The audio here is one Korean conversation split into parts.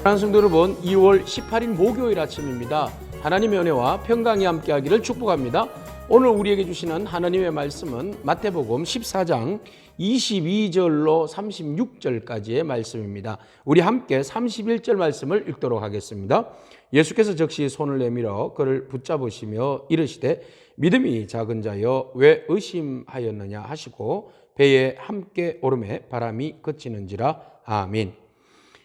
사랑하는 성도 여러분, 2월 18일 목요일 아침입니다. 하나님의 은혜와 평강이 함께하기를 축복합니다. 오늘 우리에게 주시는 하나님의 말씀은 마태복음 14장 22절로 36절까지의 말씀입니다. 우리 함께 31절 말씀을 읽도록 하겠습니다. 예수께서 즉시 손을 내밀어 그를 붙잡으시며 이르시되 믿음이 작은 자여 왜 의심하였느냐 하시고 배에 함께 오르매 바람이 그치는지라. 아멘.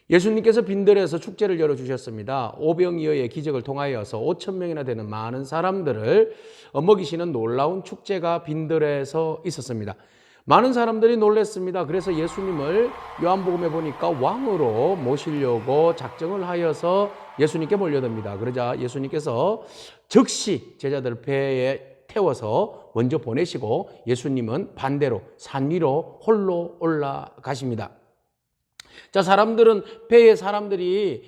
예수님께서 빈들에서 축제를 열어주셨습니다. 오병이어의 기적을 통하여서 5천 명이나 되는 많은 사람들을 먹이시는 놀라운 축제가 빈들에서 있었습니다. 많은 사람들이 놀랐습니다. 그래서 예수님을 요한복음에 보니까 왕으로 모시려고 작정을 하여서 예수님께 몰려듭니다. 그러자 예수님께서 즉시 제자들 배에 태워서 먼저 보내시고 예수님은 반대로 산 위로 홀로 올라가십니다. 자, 배에 사람들이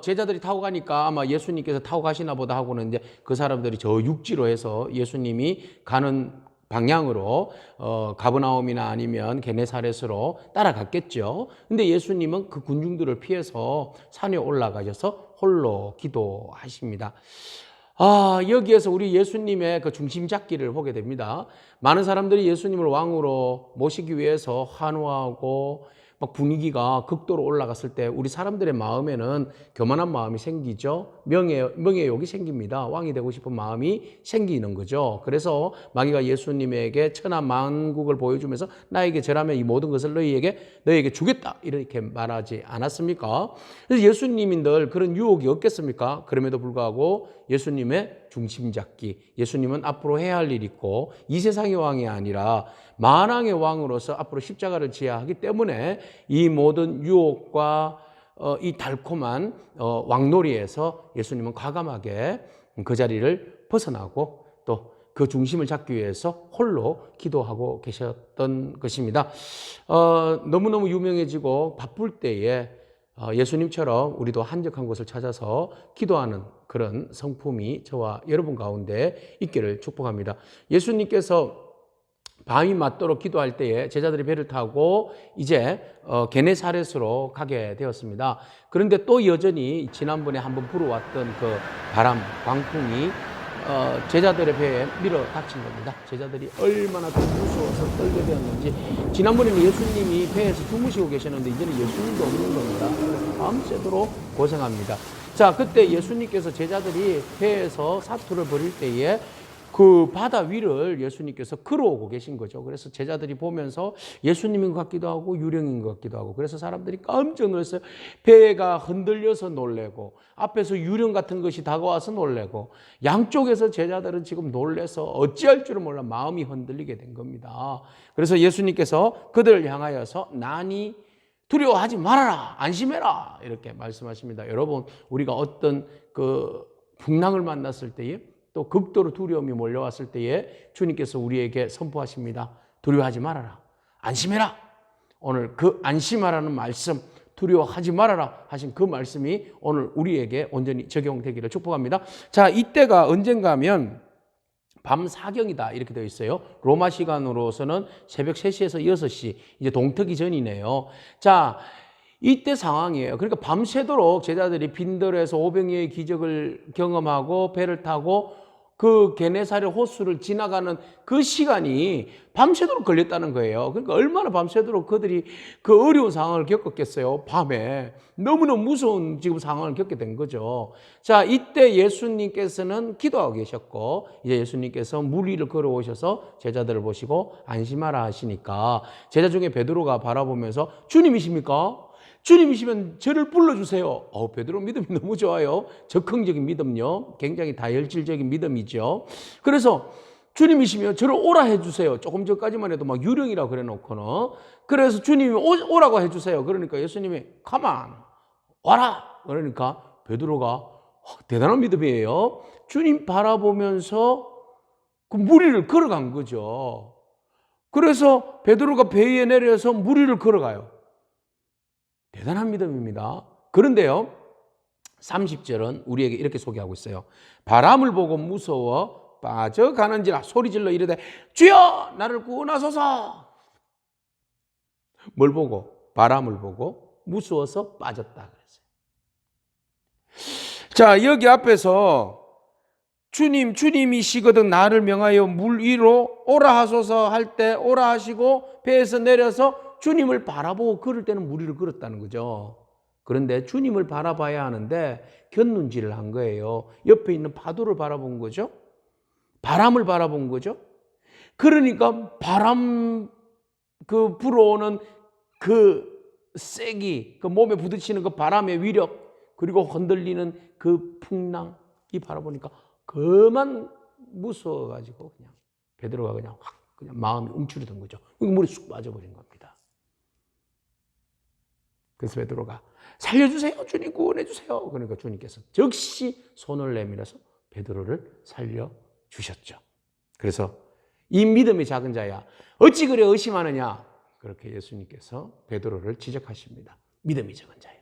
제자들이 타고 가니까 아마 예수님께서 타고 가시나 보다 하고는 이제 그 사람들이 저 육지로 해서 예수님이 가는 방향으로 가브나움이나 아니면 게네사렛으로 따라갔겠죠. 근데 예수님은 그 군중들을 피해서 산에 올라가셔서 홀로 기도하십니다. 여기에서 우리 예수님의 그 중심 잡기를 보게 됩니다. 많은 사람들이 예수님을 왕으로 모시기 위해서 환호하고 막 분위기가 극도로 올라갔을 때 우리 사람들의 마음에는 교만한 마음이 생기죠. 명예욕이 생깁니다. 왕이 되고 싶은 마음이 생기는 거죠. 그래서 마귀가 예수님에게 천하만국을 보여주면서 나에게 절하면 이 모든 것을 너희에게 주겠다 이렇게 말하지 않았습니까? 그래서 예수님이 늘 그런 유혹이 없겠습니까? 그럼에도 불구하고 예수님의 중심 잡기, 예수님은 앞으로 해야 할 일이 있고 이 세상의 왕이 아니라 만왕의 왕으로서 앞으로 십자가를 지어야 하기 때문에 이 모든 유혹과 이 달콤한 왕놀이에서 예수님은 과감하게 그 자리를 벗어나고 또 그 중심을 잡기 위해서 홀로 기도하고 계셨던 것입니다. 너무너무 유명해지고 바쁠 때에 예수님처럼 우리도 한적한 곳을 찾아서 기도하는 그런 성품이 저와 여러분 가운데 있기를 축복합니다. 예수님께서 밤이 맞도록 기도할 때에 제자들이 배를 타고 이제 게네사렛으로 가게 되었습니다. 그런데 또 여전히 지난번에 한번 불어왔던 그 바람, 광풍이 제자들의 배에 밀어 닥친 겁니다. 제자들이 얼마나 무서워서 떨게 되었는지. 지난번에는 예수님이 배에서 주무시고 계셨는데 이제는 예수님도 없는 겁니다. 그래서 밤새도록 고생합니다. 자, 그때 예수님께서 제자들이 배에서 사투를 벌일 때에 그 바다 위를 예수님께서 걸어오고 계신 거죠. 그래서 제자들이 보면서 예수님인 것 같기도 하고 유령인 것 같기도 하고 그래서 사람들이 깜짝 놀랐어요. 배가 흔들려서 놀래고 앞에서 유령 같은 것이 다가와서 놀래고 양쪽에서 제자들은 지금 놀래서 어찌할 줄을 몰라 마음이 흔들리게 된 겁니다. 그래서 예수님께서 그들을 향하여서 난이 두려워하지 말아라, 안심해라 이렇게 말씀하십니다. 여러분, 우리가 어떤 그 풍랑을 만났을 때에 또 극도로 두려움이 몰려왔을 때에 주님께서 우리에게 선포하십니다. 두려워하지 말아라. 안심해라. 오늘 그 안심하라는 말씀, 두려워하지 말아라 하신 그 말씀이 오늘 우리에게 온전히 적용되기를 축복합니다. 자, 이때가 언젠가 하면 밤 사경이다 이렇게 되어 있어요. 로마 시간으로서는 새벽 3시에서 6시, 이제 동트기 전이네요. 자, 이때 상황이에요. 그러니까 밤새도록 제자들이 빈들에서 오병이어의 기적을 경험하고 배를 타고 그 게네사렛 호수를 지나가는 그 시간이 밤새도록 걸렸다는 거예요. 그러니까 얼마나 밤새도록 그들이 그 어려운 상황을 겪었겠어요. 밤에 너무너무 무서운 지금 상황을 겪게 된 거죠. 자, 이때 예수님께서는 기도하고 계셨고 이제 예수님께서 물 위를 걸어오셔서 제자들을 보시고 안심하라 하시니까 제자 중에 베드로가 바라보면서 주님이십니까? 주님이시면 저를 불러주세요. 베드로 믿음이 너무 좋아요. 적극적인 믿음요. 굉장히 다혈질적인 믿음이죠. 그래서 주님이시면 저를 오라 해주세요. 조금 전까지만 해도 막 유령이라고 그래 놓고는. 그래서 주님이 오라고 해주세요. 그러니까 예수님이 come on, 와라. 그러니까 베드로가 대단한 믿음이에요. 주님 바라보면서 그 물 위를 걸어간 거죠. 그래서 베드로가 배 위에 내려서 물 위를 걸어가요. 대단한 믿음입니다. 그런데요, 30절은 우리에게 이렇게 소개하고 있어요. 바람을 보고 무서워 빠져가는지라 소리질러 이르되 주여 나를 구원하소서. 뭘 보고? 바람을 보고 무서워서 빠졌다 그랬어요. 자, 여기 앞에서 주님이시거든 나를 명하여 물 위로 오라 하소서 할 때 오라 하시고 배에서 내려서 주님을 바라보고 걸을 때는 물 위로 걸었다는 거죠. 그런데 주님을 바라봐야 하는데 곁눈질을 한 거예요. 옆에 있는 파도를 바라본 거죠. 바람을 바라본 거죠. 그러니까 바람 불어오는 세기, 몸에 부딪히는 바람의 위력, 그리고 흔들리는 풍랑이 바라보니까 그만 무서워가지고 그냥 베드로가 그냥 마음이 움츠러든 거죠. 물에 쑥 빠져버린 겁니다. 그래서 베드로가 살려주세요, 주님 구원해주세요. 그러니까 주님께서 즉시 손을 내밀어서 베드로를 살려주셨죠. 그래서 이 믿음의 작은 자야 어찌 그래 의심하느냐, 그렇게 예수님께서 베드로를 지적하십니다. 믿음이 적은 자야.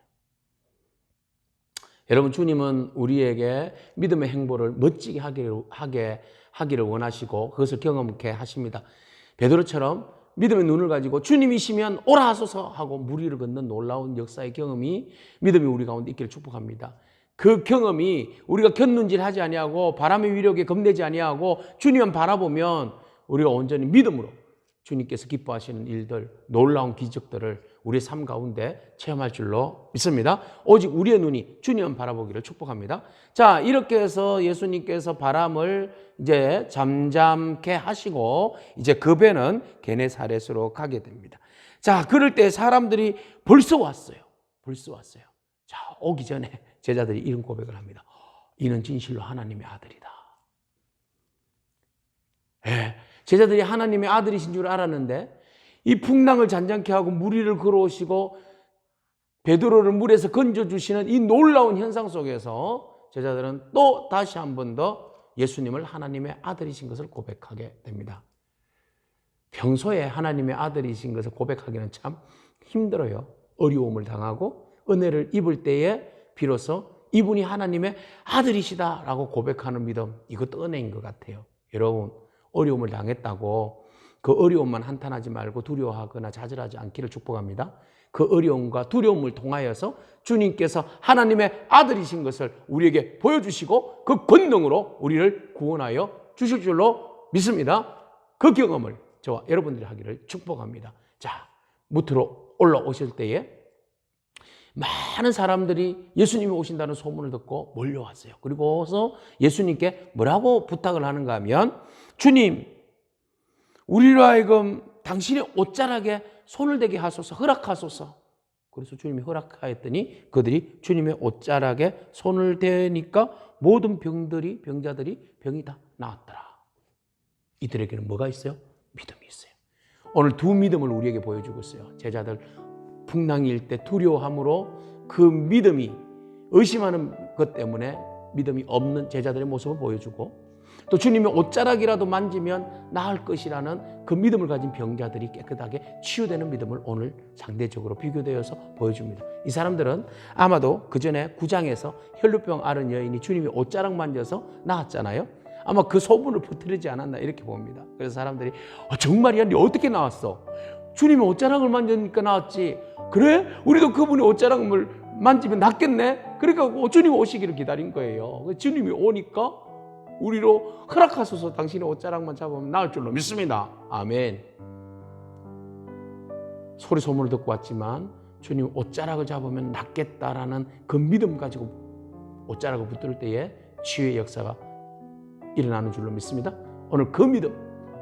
여러분, 주님은 우리에게 믿음의 행보를 멋지게 하기를 원하시고 그것을 경험케 하십니다. 베드로처럼 믿음의 눈을 가지고 주님이시면 오라 하소서 하고 물 위를 걷는 놀라운 역사의 경험이 믿음이 우리 가운데 있기를 축복합니다. 그 경험이 우리가 곁눈질하지 아니하고 바람의 위력에 겁내지 아니하고 주님만 바라보면 우리가 온전히 믿음으로 주님께서 기뻐하시는 일들, 놀라운 기적들을 우리의 삶 가운데 체험할 줄로 믿습니다. 오직 우리의 눈이 주님만 바라보기를 축복합니다. 자, 이렇게 해서 예수님께서 바람을 이제 잠잠케 하시고 이제 그 배는 게네사렛으로 가게 됩니다. 자, 그럴 때 사람들이 벌써 왔어요. 자, 오기 전에 제자들이 이런 고백을 합니다. 이는 진실로 하나님의 아들이다. 예. 제자들이 하나님의 아들이신 줄 알았는데 이 풍랑을 잔잔케 하고 물 위를 걸어오시고 베드로를 물에서 건져주시는 이 놀라운 현상 속에서 제자들은 또 다시 한 번 더 예수님을 하나님의 아들이신 것을 고백하게 됩니다. 평소에 하나님의 아들이신 것을 고백하기는 참 힘들어요. 어려움을 당하고 은혜를 입을 때에 비로소 이분이 하나님의 아들이시다라고 고백하는 믿음, 이것도 은혜인 것 같아요. 여러분, 어려움을 당했다고 그 어려움만 한탄하지 말고 두려워하거나 좌절하지 않기를 축복합니다. 그 어려움과 두려움을 통하여서 주님께서 하나님의 아들이신 것을 우리에게 보여주시고 그 권능으로 우리를 구원하여 주실 줄로 믿습니다. 그 경험을 저와 여러분들이 하기를 축복합니다. 자, 무트로 올라오실 때에 많은 사람들이 예수님이 오신다는 소문을 듣고 몰려왔어요. 그리고서 예수님께 뭐라고 부탁을 하는가 하면, 주님, 우리로 하여금 당신의 옷자락에 손을 대게 하소서, 허락하소서. 그래서 주님이 허락하였더니 그들이 주님의 옷자락에 손을 대니까 모든 병자들이 병이 다 나았더라. 이들에게는 뭐가 있어요? 믿음이 있어요. 오늘 두 믿음을 우리에게 보여주고 있어요. 제자들 풍랑일 때 두려워함으로 그 믿음이, 의심하는 것 때문에 믿음이 없는 제자들의 모습을 보여주고, 또 주님의 옷자락이라도 만지면 나을 것이라는 그 믿음을 가진 병자들이 깨끗하게 치유되는 믿음을 오늘 상대적으로 비교되어서 보여줍니다. 이 사람들은 아마도 그 전에 9장에서 혈루병 앓은 여인이 주님의 옷자락 만져서 나았잖아요. 아마 그 소문을 퍼뜨리지 않았나 이렇게 봅니다. 그래서 사람들이 정말이야? 네 어떻게 나왔어? 주님의 옷자락을 만지니까 나았지. 그래? 우리도 그분의 옷자락을 만지면 낫겠네? 그러니까 주님 오시기를 기다린 거예요. 주님이 오니까 우리로 허락하소서 당신의 옷자락만 잡으면 나을 줄로 믿습니다. 아멘. 소리 소문을 듣고 왔지만 주님 옷자락을 잡으면 낫겠다라는 그 믿음 가지고 옷자락을 붙들 때에 치유의 역사가 일어나는 줄로 믿습니다. 오늘 그 믿음,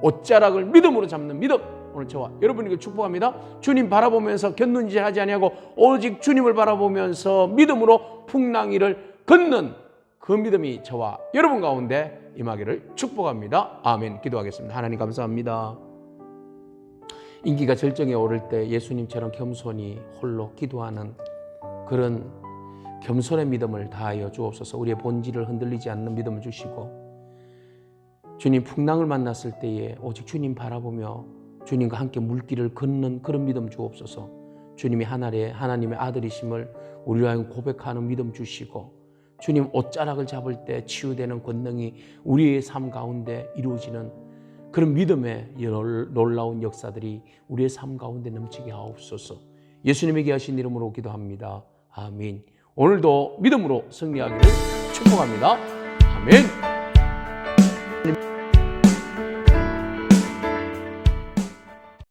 옷자락을 믿음으로 잡는 믿음, 오늘 저와 여러분에게 축복합니다. 주님 바라보면서 곁눈질하지 아니하고 오직 주님을 바라보면서 믿음으로 풍랑 위를 걷는 그 믿음이 저와 여러분 가운데 임하기를 축복합니다. 아멘. 기도하겠습니다. 하나님 감사합니다. 인기가 절정에 오를 때 예수님처럼 겸손히 홀로 기도하는 그런 겸손의 믿음을 다하여 주옵소서. 우리의 본질을 흔들리지 않는 믿음을 주시고, 주님 풍랑을 만났을 때에 오직 주님 바라보며 주님과 함께 물길을 걷는 그런 믿음 주옵소서. 주님이 하나님의 아들이심을 우리로 하여금 고백하는 믿음 주시고, 주님 옷자락을 잡을 때 치유되는 권능이 우리의 삶 가운데 이루어지는 그런 믿음의 놀라운 역사들이 우리의 삶 가운데 넘치게 하옵소서. 예수님에게 하신 이름으로 기도합니다. 아멘. 오늘도 믿음으로 승리하기를 축복합니다. 아멘.